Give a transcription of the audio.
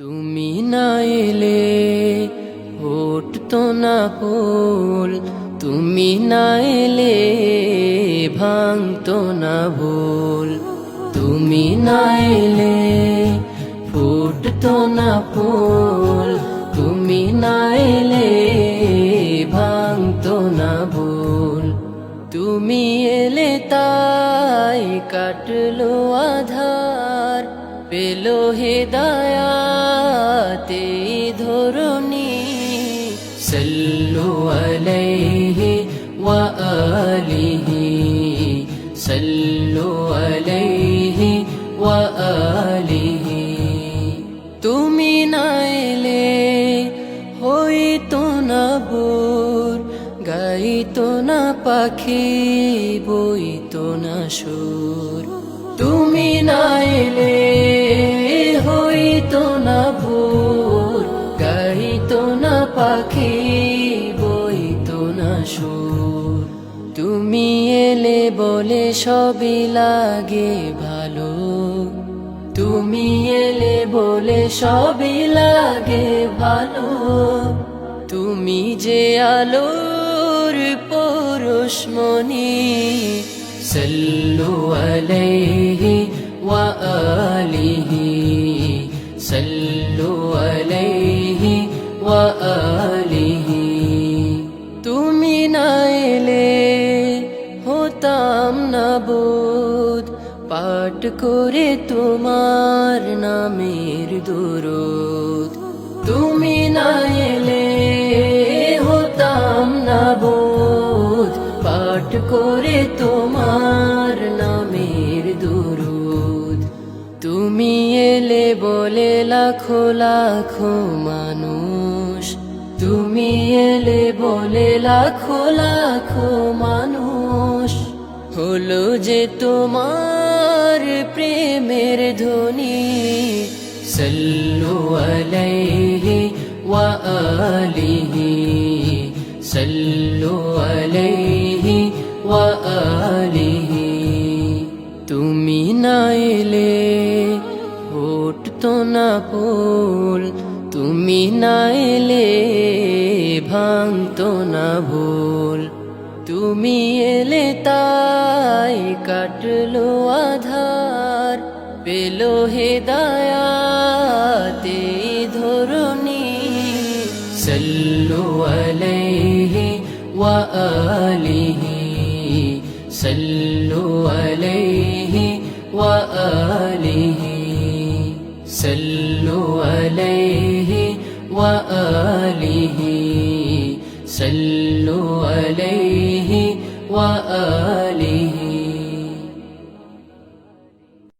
তুমি না এলে ফুটতো না ফুল, তুমি না এলে ভাঙতো না ভুল। তুমি না এলে ফুটতো না ফুল, তুমি না এলে ভাঙতো না ভুল। তুমি এলে তাই কাটলো আধার, পেলো হেদায়াতে ধরণী। সাল্লু আলাইহি ওয়া আলিহি, সাল্লু আলাইহি ওয়া আলিহি। তুমি না এলে হইতো না ভোর, গাইতো না পাখি, বইতো না সুর। তুমি না এলে হইতো না ভোর, গাইতো না পাখি, বইতো না সুর। তুমি এলে বলে সবই লাগে ভালো, তুমি এলে বলে সবই লাগে ভালো। তুমি যে আলোর পরশমণি, সাল্লু আলাইহি ওয়া আলিহি, সাল্লু আলাইহি ওয়া আলিহি। তুমি না এলে হতাম না বোধ, পাঠ করে তোমার নামের দুরূদ। তুমি না এলে হতাম না বোধ, পাঠ করে তোমার নামের দুরূদ। তুমি এলে বলে লাখো লাখো মানুষ, তুমি এলে বলে লাখো লাখো মানুষ। হলো যে তোমার প্রেমের ধ্বনি, সাল্লু আলাইহি ওয়া আলিহি, সাল্লু আলাইহি ওয়া আলিহি। তুমি না এলে ফুটতো না ফুল, তুমি না এলে ভাঙতো না ভুল। তুমি এলে তাই কাটলো আধার, পেলো হেদায়াতে ধরণী। সাল্লু আলাইহি ওয়া আলিহি, সাল্লু আলাইহি ওয়া আলিহি, সাল্লু আলাইহি ওয়া আলিহি, সাল্লু আলাইহি ওয়া আলিহি।